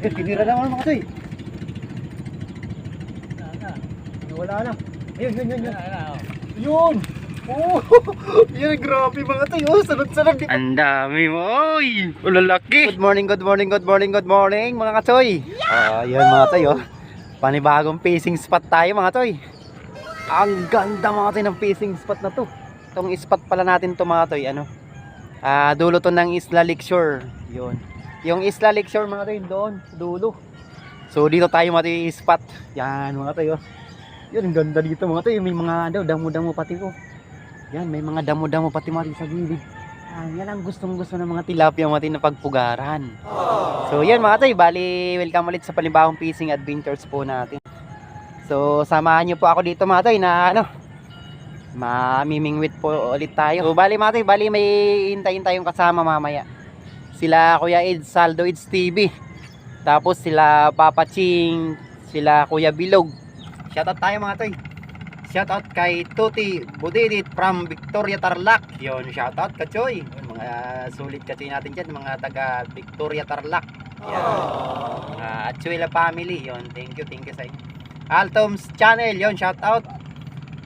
Tinira naman mga toy. Wala na. Ayun. Yun. Oh, yun, grabe mga toy. Oh, sunod-sunod. Ang dami mo. Oy, lalaki. Good morning mga katoy. Yun mga toy, oh. Panibagong fishing spot tayo mga toy. Ang ganda mga toy ng fishing spot na to. Itong spot pala natin to mga toy, ano? Dulo to ng Isla Lakeshore. Yun. Yung Isla Lakeshore mga toy doon, dulo. So dito tayo mga toy spot. Yan mga toy, oh. Yun, ang ganda dito mga toy. May mga damo-damo pati ko. Yan, may mga damo-damo pati mga sa gilid. Yan ang gustong-gusto ng mga tilapia mga toy na pagpugaran. So yan mga toy, bali welcome ulit sa panibagong fishing adventures po natin. So samahan niyo po ako dito mga toy na ano, mamimingwit po ulit tayo. So bali mga toy, bali may hintayin tayong kasama mamaya. Sila Kuya Ed Saldo Eds TV. Tapos sila Papa Ching, sila Kuya Bilog. Shoutout tayo mga toy. Shoutout kay Tuti Budidit from Victoria Tarlac. Yon, shoutout kachoy. Mga sulit kachoy natin diyan, mga taga Victoria Tarlac. Yan. Achuela family. Yon, thank you sa inyo. Altoms channel, yon, shoutout.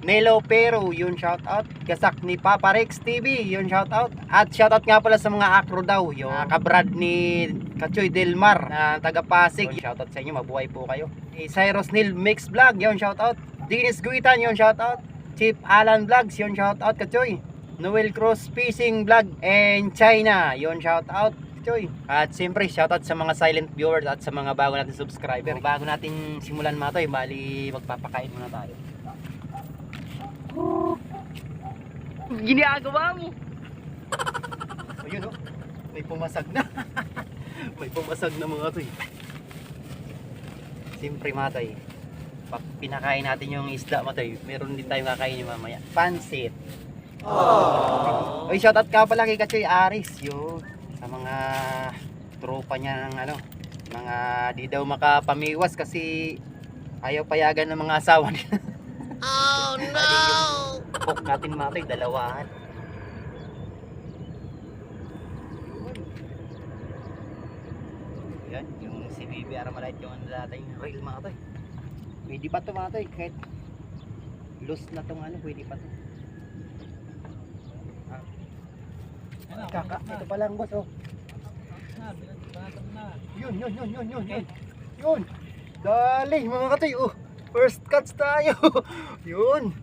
Nelo Pero, yun shoutout. Gasak ni Papa Rex TV, yun shoutout. At shoutout nga pala sa mga acro daw, yung kabrad ni Kachoy Delmar na taga Pasig. Shoutout sa inyo, mabuhay po kayo. Cyrus Neil Mix Vlog, yun shoutout. Dennis Guitan, yun shoutout. Chief Alan Vlogs, yun shoutout Kachoy. Noel Cross Fishing Vlog and China, yun shoutout Kachoy. At siyempre shoutout sa mga silent viewers at sa mga bago natin subscriber. Bago natin simulan mga toy, bali magpapakain muna tayo. Ginagawa mo. Ayun, oh. May pumasag na. May pumasag na mga toy. Siyempre mga toy, pag pinakain natin yung isda mga toy, meron din tayong kakainin mamaya. Pansit. Oy, shoutout ka pala kay Kachoy Aris, yun. Sa mga tropa niya ng ano, mga di daw makapamiwas kasi ayaw payagan ng mga asawa nila. Oh no! Yung hook natin mga toy, dalawahan. Yan, yung si Bibi Armalite, yung dating reel mga toy. Pwede pa to mga toy, kahit loose na tong ano, pwede pa to. Kaka, ito pa lang boss, oh. Yun. Yun. Dali mga katoy, oh. First cuts tayo. Yun.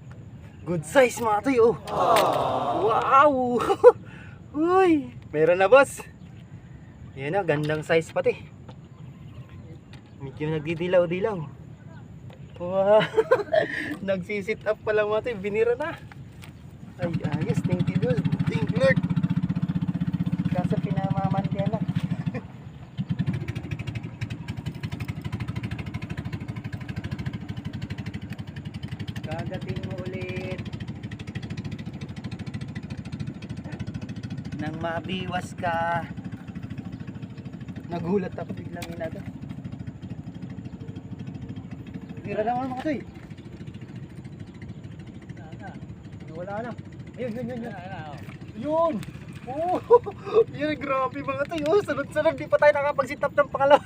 Good size mga toy, oh. Wow. Uy, meron na boss. Yan na, gandang size pati. Medyo nagdidilaw-dilaw. Wow. Nagsisit up pala mga toy, binira na. Ay, ayos, thank you Lord. Thank you Lord. Kaso pinamamantiyan lang. Kagatin mo ulit nang mabiwas ka. Nagulat ako biglang inaga. Tira naman mga toy. Wala na. Ayun. Yun. Oh, yun, grabe mga toy. Oh, sunod-sunod, di pa tayo nakapag-sit up ng pangalawa.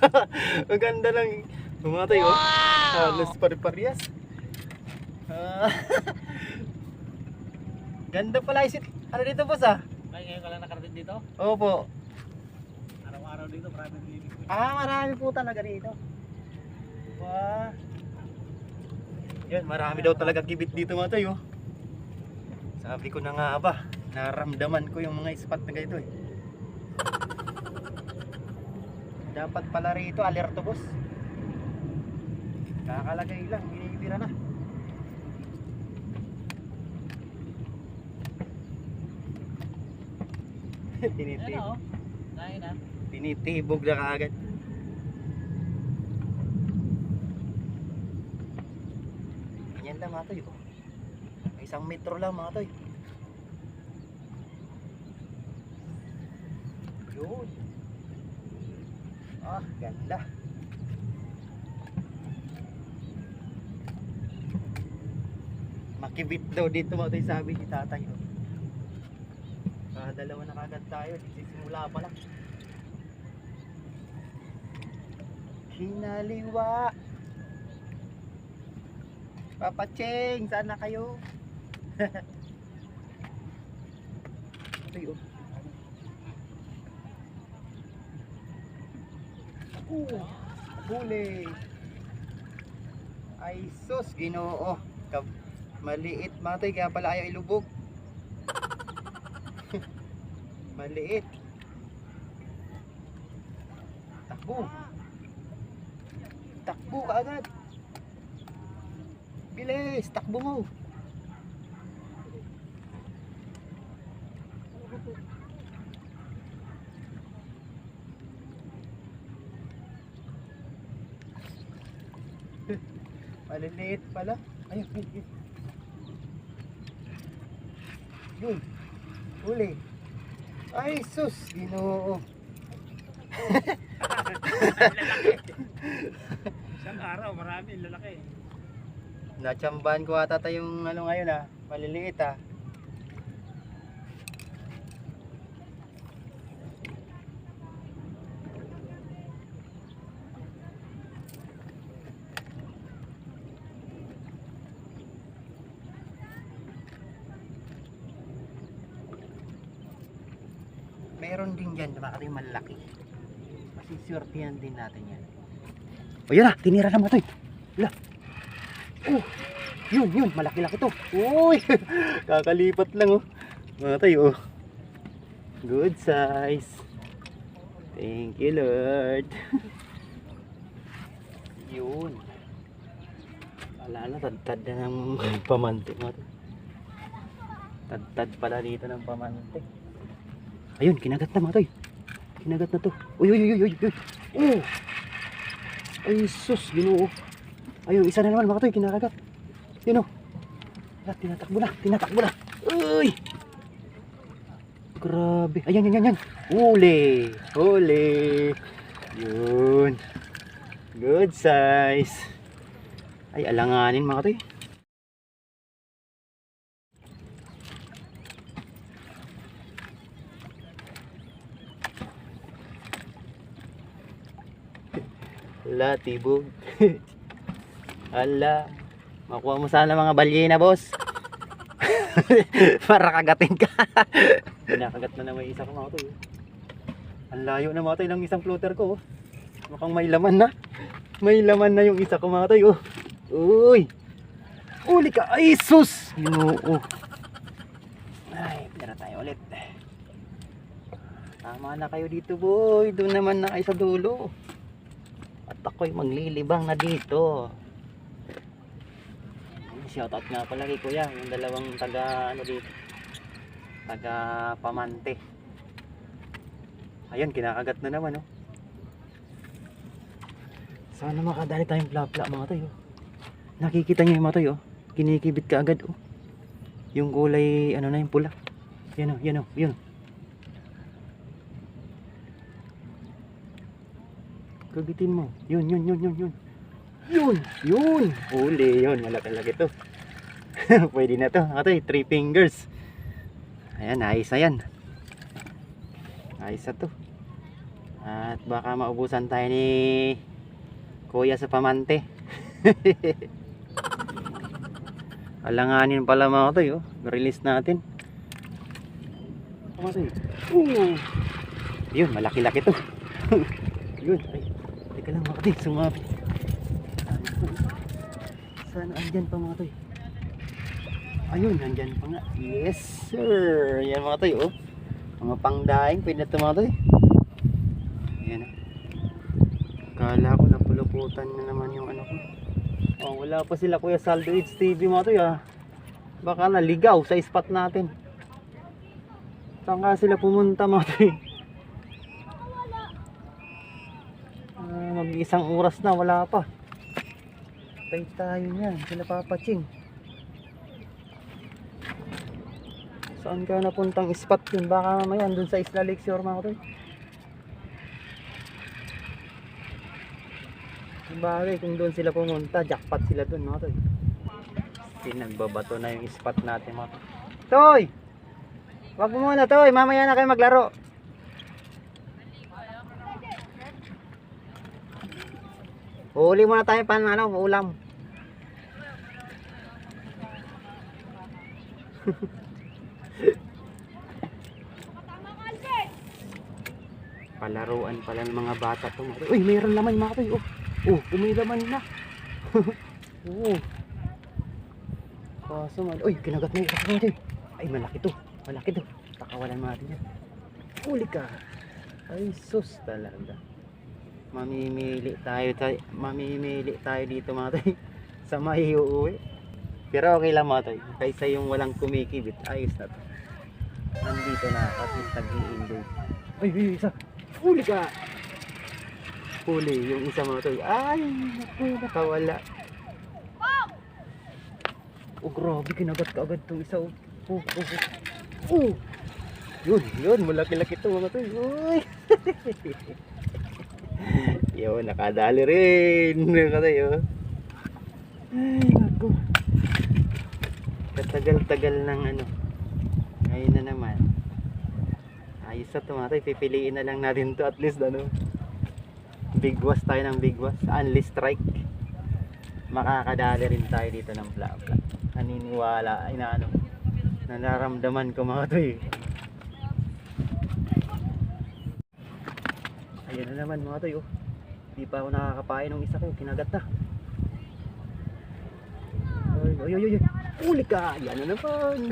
Ang ganda lang mga toy, oh. Halos pare-parehas. Ganda pala isit. Ano dito boss ah? Ay, ngayon ka lang nakarating dito? Opo. Araw-araw dito, maraming lilig ko. Marami po talaga dito. Wow. Yan, marami daw talaga kibit dito mga toy, oh. Sabi ko na nga ba, naramdaman ko yung mga spot na ganito, eh. Dapat pala rito alerto boss. Kakalagay lang, binibira na. Ano? Kain na. Tinitibog na kaagad. Ganyan lang mga toy, oh. Isang metro lang mga toy. Yun. Ganda. Makibit daw dito mga toy, sabi ni tatay, oh. Dalawa na kagad tayo, simula pa lang. Hinaliwa. Papa Cheng, saan na kayo? Ay, oh. Huli. Ay sus, Ginoo. Maliit matoy, kaya pala ayaw ilubog. Maliit. Takbo. Takbo ka agad. Bilis, takbo mo. Maliliit pala. Ayun, ayun. Yun. Huli. Ay sus, Ginoo. Isang araw, marami, lalaki. Natsambahan ko ata tayong ano ngayon ah. Maliliit ah. Meron din dyan, baka rin malaki. Kasi swertihan din natin yan. O yun na, tinira na mga toy. Wala. Oh, yun, malaki-laki to. Uy, kakalipat lang oh. Mga toy oh. Good size. Thank you Lord. Yun. Wala na, tad-tad na ng pamante mga toy. Tad-tad pala dito ng pamante. Ayun, kinagat na mga toy. Kinagat na to. Uy. Oh. Ay sus, Ginoo. Ayun, isa na naman mga toy, kinakagat. Yun o. Tinatakbo na. Uy. Grabe. Ayan. Huli. Yun. Good size. Ay, alanganin mga toy. Ala, tibog. Ala. Makuha mo sana mga balyena, boss. Para kagatin ka. Pinakagat na naman isa ko mga toy. Ang layo na mga toy ng isang floater ko. Mukhang may laman na. May laman na yung isa ko mga toy. Uy. Uli ka. Ay, sus. Ginoo. Ay, tira tayo ulit. Tama na kayo dito, boy. Doon naman na kayo sa dulo. At ako'y maglilibang na dito. Shoutout nga pala kay Kuya, yung dalawang taga ano dito. Taga Pamante. Ayun, kinakagat na naman oh. Sana makadali tayong plapla mga toy oh. Nakikita niyo yung mga toy oh. Kinikibit ka agad oh. Yung kulay ano na yung pula. Yan oh. Kagitin mo. Yun. Huli yun. Malaki-laki to. Pwede na to. Ito 3 fingers. Ayan, ayos na yan. Ayos na to. At baka maubusan tayo ni Kuya sa Pamante. Alanganin pala mga to oh. Release natin. Yun, malaki-laki to. Yun, ay. Teka lang mga toy, sumabit. Sana andyan pa mga toy. Ayun, andyan pa nga. Yes sir. Yan mga toy oh. Mga pangdaing, pwede na ito mga toy. Yan oh. Kala ko napuluputan na naman yung ano ko. Oh, wala pa sila Kuya Saldo Eats TV mga toy ah. Baka naligaw sa spot natin. Saan ka sila pumunta mga toy? Mag-isang oras na, wala pa. Patay tayo niyan, sila Papa Cheng. Saan ka napuntang spot yun? Baka mamaya dun sa Isla Lakeshore mga toy. Bagay kung doon sila pumunta, jackpot sila dun mga toy. Pinagbabato na yung spot natin mga toy. Toy! Wag mo muna toy, mamaya na kayo maglaro. Huli muna tayo pa ng ulam. Palaruan pala ng mga bata to. Uy, mayroon laman mga toy. May laman na. Oo. Kaso man. Uy, kinagat na yung isa ko. Ay, malaki to. Malaki to. Pakawalan natin yan. Huli ka. Ay, sus talaga. Mamimili tayo dito mga toy. Sa may uuwi. Pero okay lang mga toy. Kaysa yung walang kumikibit. Ayos na to. Nandito na. At least nag-i-enjoy. Ay, isa. Huli ka. Huli yung isa mga toy. Ay, naku, nakawala. Grabe, kinagat ka agad itong isa. Yun, malaki-laki ito mga toy. Uy. Yun, nakadali rin. Nakatay, Ay, naku. Katagal-tagal ng ngayon na naman. Ayos na ito mga toy. Pipiliin na lang natin to at least bigwas tayo ng bigwas. Unli strike. Makakadali rin tayo dito ng bla-bla. Naniniwala ay nararamdaman ko mga toy. Ayan na naman mga toy. Di pa ako nakakapain ng isa ko. Kinagat na. Ay. Huli ka. Yan na naman.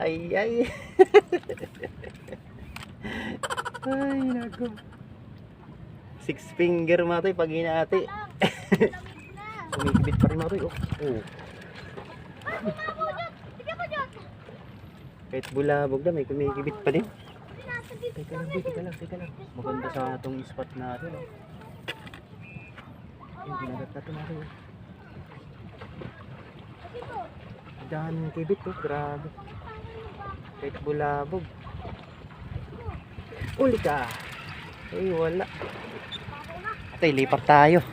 Ay. Ay, naku. 6 finger mga toy pag hinati. Kumikibit pa rin mga toy. Kahit bulabog na may kumikibit pa din. Teka lang. Maganda sana itong spot natin. Yung ginagat na ito mga toy. Daming kibit grabe. Kahit bulabog. Uli ka. Ay, wala. Atay, lipat tayo.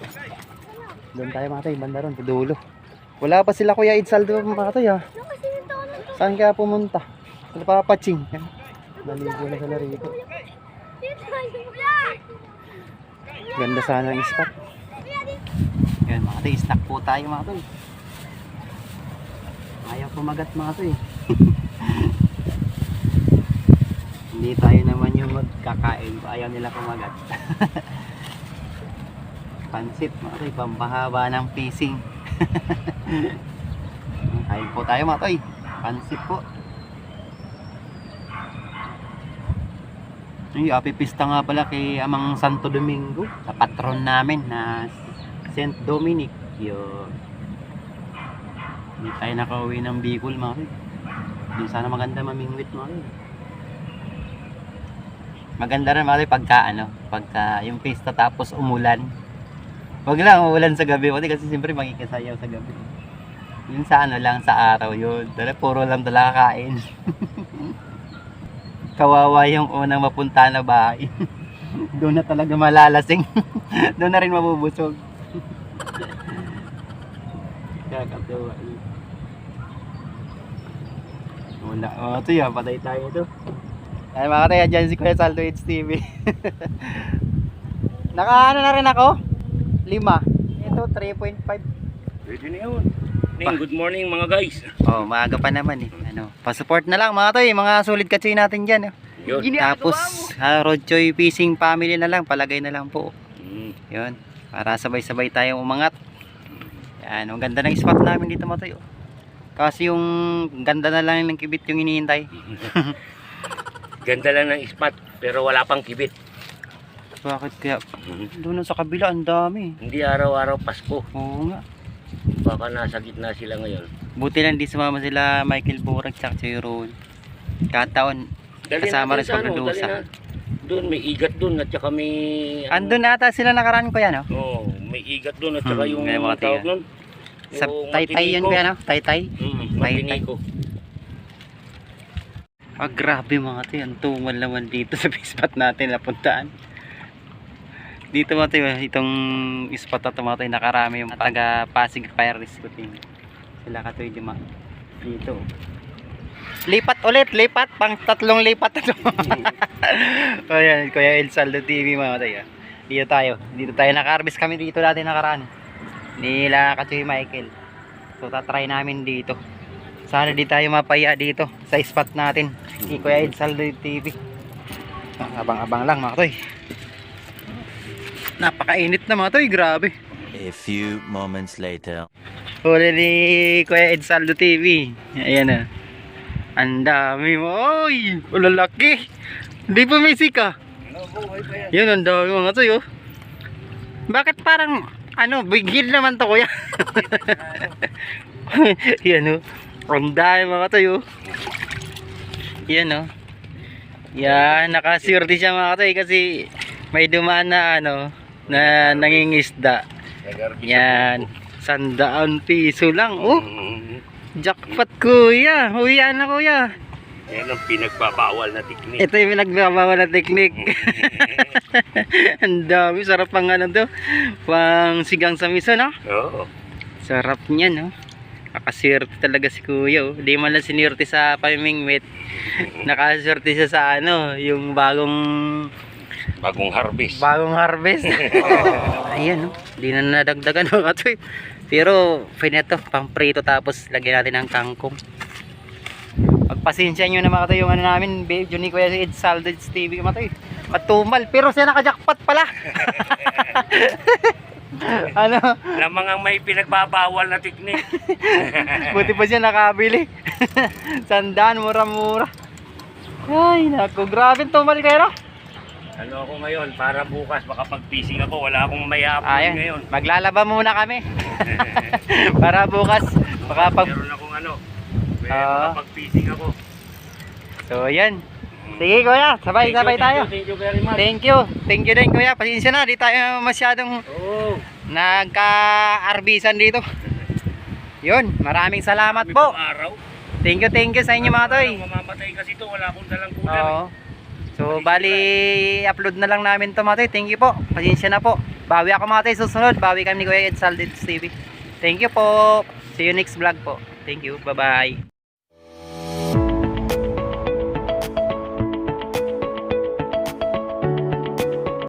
Doon tayo mga toy, banda ron, dulo. Wala pa sila Kuya Idsal doon mga toy ha. Saan kaya pumunta? Sa papaching. Naligo na sila rito. Ganda sana ang spot. Yan mga toy, snack po tayo mga toy. Ayaw kumagat mga toy. Hindi tayo naman yung magkakain. Ayaw nila kumagat. Pansit mga toy, pampahaba ng fishing. Kain po tayo mga toy. Pansit po. Happy pista nga pala kay Amang Santo Domingo, sa patron namin na Saint Dominic. Yun. Hindi tayo nakauwi ng Bicol mga toy. Hindi sana maganda mamingwit mga toy. Maganda rin mga toy pagka yung pista tapos umulan. Wag lang umulan sa gabi kasi siyempre makikisayaw sa gabi. Yun sa lang sa araw yun. Dahil puro lang talaga kain. Kawawa yung unang mapunta na bahay. Doon na talaga malalasing. Doon na rin mabubusog. Kakatawa. Wala. Ito yan. Patay tayo ito. Ay mga tayo dyan si Kuya Saldo HTV. Nakaano na rin ako? 5. Ito 3.5. Pwede na yun. Good morning mga guys. Maaga pa naman pa-support na lang mga toy, mga solid katsoy natin dyan. Tapos Rodchoy Fishing Family na lang, palagay na lang po. Yun, para sabay-sabay tayong umangat. Yan, ang ganda ng spot namin dito mga toy. Kasi yung ganda na lang ng kibit yung hinihintay. Ganda lang ng spot pero wala pang kibit. Bakit kaya? Doon sa kabila ang dami. Hindi araw-araw Pasko. Oo nga. Baka nasa gitna sila ngayon. Buti lang di sumama sila Michael Burag at Ron. Kataon kasama rin sa produsa. Doon may igat doon at saka may andun ata sila nakaraan ko yan may igat doon at saka yung tawag nun sa Taytay yun kaya Taytay? Taytay ko. Grabe mga tayo, ang tumal naman dito sa spot natin napuntaan. Dito mga tayo, itong spot na mga tayo nakarami yung taga Pasig Fire Rescue Team. Sila katoy dito. Lipat ulit, pang 3 lipat na ito. Ayan, Kuya El Saldo TV mga tayo. Dito tayo naka-harvest kami dito dati nakaraan. Nila Kachoy Michael. So tatry namin dito. Sana di tayo mapaya dito sa spot natin ni Kuya Ed Saldo TV. Abang-abang lang mga toy. Napakainit na mga toy, grabe. A few moments later. Huli ni Kuya Ed Saldo TV. Ayan na. Ang dami mo. Oy, lalaki. Hindi pumisik ah. Yun, ang dami mga toy oh. Bakit parang bigil naman to kuya? Yan oh. Ang dami mga toy oh. Yan oh. Yan, nakaswerte siya mga toy kasi may dumaan na na nangingisda. Yan, 100 piso lang oh. Jackpot kuya. Uwian na kuya. Yan ang pinagbabawal na teknik. Ito yung pinagbabawal na teknik. Ang dami, sarap pang to. Pang sigang sa miso, no? Oo. Sarap niya, no? Nakaswerte talaga si kuya, oh. Di man lang sinwerte sa pamimingwit. Nakaswerte siya sa yung bagong Bagong harvest. Ayan, no? Di na nadagdagan mga to. Pero, pwede to, pang prito tapos lagyan natin ng kangkong. Pagpasensya nyo na mga to yung namin, video ni Kuya Ed Saldo TV mga to. Matumal, pero siya naka-jackpot pala. Lamang ang may pinagbabawal na teknik. Buti pa siya nakabili. 100, mura-mura. Ay, naku, grabe tumal kayo, no? Ano ako ngayon, para bukas makapag-fishing ako, wala akong may upload Ayan, ngayon. maglalaba muna kami. Para bukas Meron akong may makapag-fishing ako. So, yan. Sige kuya, sabay-sabay tayo. Thank you very much. Thank you. Thank you din kuya. Pasensya na, di tayo masyadong nagka-arbisan dito. Yun, maraming salamat po. Araw. Thank you sa inyo mga toy. Mamamatay kasi to, wala akong dalang kulang. Oo. So, bali, upload na lang namin to mga toy. Thank you po. Pasensya na po. Bawi ako mga toy, susunod. Bawi kami ni Kuya Ed Saldo TV. Thank you po. See you next vlog po. Thank you. Bye-bye.